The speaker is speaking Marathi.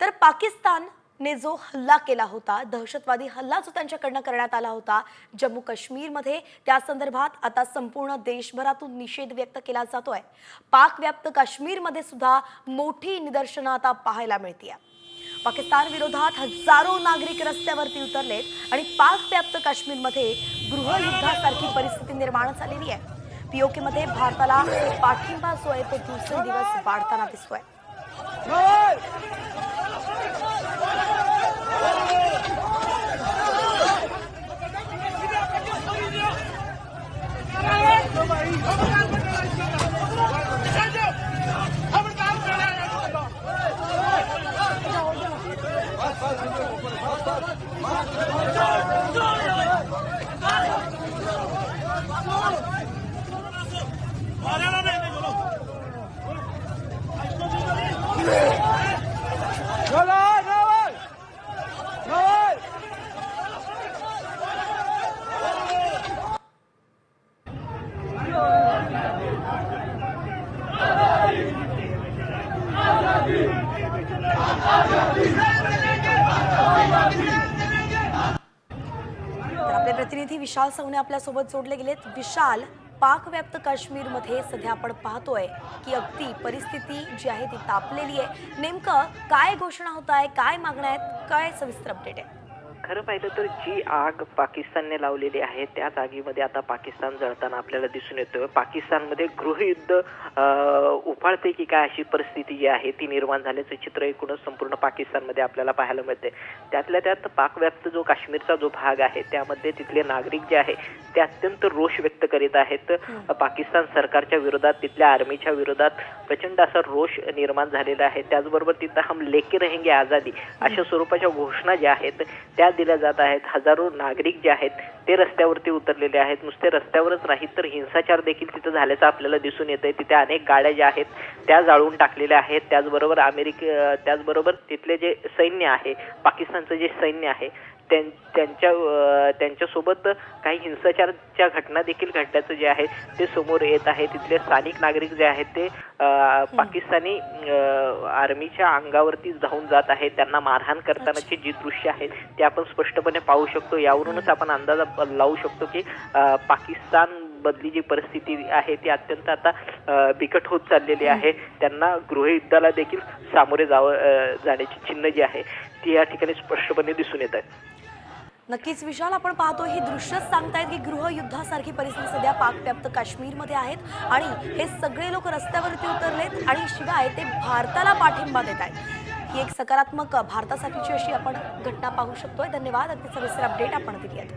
तर पाकिस्तानने जो हल्ला केला होता, दहशतवादी हल्ला जो त्यांच्याकडनं करण्यात आला होता जम्मू काश्मीरमध्ये, त्या संदर्भात आता संपूर्ण देशभरातून निषेध व्यक्त केला जातोय। पाक व्याप्त काश्मीरमध्ये सुद्धा मोठी निदर्शनं आता पाहायला मिळतील। पाकिस्तान विरोधात हजारो नागरिक रस्त्यावरती उतरलेत आणि पाक व्याप्त काश्मीरमध्ये गृहयुद्धासारखी परिस्थिती निर्माण झालेली आहे। पीओके मध्ये भारताला पाठिंबा जो आहे तो दिवसेंदिवस वाढताना दिसतोय। आपले प्रतिनिधी विशाल सवणे आपल्या सोबत जोडले गेलेत। विशाल, पाक व्याप्त काश्मीरमध्ये सध्या आपण पाहतोय की अगदी परिस्थिती जी आहे ती तापलेली आहे। नेमकं काय घोषणा होत आहे, काय मागण्या आहेत, काय सविस्तर अपडेट आहे? खरं पाहिलं तर जी आग पाकिस्तानने लावलेली आहे त्याच आगीमध्ये आता पाकिस्तान जळताना आपल्याला दिसून येतोय। पाकिस्तानमध्ये गृहयुद्ध उफाळते की काय अशी परिस्थिती जी आहे ती निर्माण झाल्याचं चित्र एकूणच संपूर्ण पाकिस्तानमध्ये आपल्याला पाहायला मिळते। त्यातल्या त्यात पाकव्याप्त जो काश्मीरचा जो भाग आहे त्यामध्ये तिथले नागरिक जे आहे ते अत्यंत रोष व्यक्त करीत आहेत। पाकिस्तान सरकारच्या विरोधात, तिथल्या आर्मीच्या विरोधात प्रचंड असा रोष निर्माण झालेला आहे। त्याचबरोबर तिथं हम लेके रहेंगे आझादी अशा स्वरूपाच्या घोषणा ज्या आहेत त्या दिल्या जात आहेत। हजारो नागरिक जे आहेत ते रस्त्यावरती उतरलेले आहेत। नुसते रस्त्यावरच नाही तर हिंसाचार देखील तिथं झाल्याचं आपल्याला दिसून येतंय। तिथे अनेक गाड्या ज्या आहेत त्या जाळून टाकलेल्या आहेत। त्याचबरोबर तिथले जे सैन्य आहे, पाकिस्तानचं जे सैन्य आहे त्यांच्यासोबत काही हिंसाचाराच्या घटना देखील घडल्याचं जे आहे ते समोर येत आहे। तिथले स्थानिक नागरिक जे आहेत ते पाकिस्तानी आर्मीच्या अंगावरती धावून जात आहेत। त्यांना मारहाण करतानाची जी दृश्य आहेत ते आपण स्पष्टपणे पाहू शकतो। यावरूनच आपण अंदाज लावू शकतो की पाकिस्तान बदली जी परिस्थिती आहे ती अत्यंत आता बिकट होत चाललेली आहे। त्यांना गृहयुद्धाला देखील सामोरे जाण्याची चिन्ह जी आहे ती या ठिकाणी स्पष्टपणे दिसून येत आहे। नक्कीच विशाल, आपण पाहतो ही दृश्यच सांगतायत की गृहयुद्धासारखी परिस्थिती सध्या पाक व्याप्त काश्मीरमध्ये आहेत आणि हे सगळे लोक रस्त्यावरती उतरलेत आणि शिवाय ते भारताला पाठिंबा देत आहेत। ही एक सकारात्मक भारतासाठीची अशी आपण घटना पाहू शकतोय। धन्यवाद, अगदी सविस्तर अपडेट आपण दिली आहे।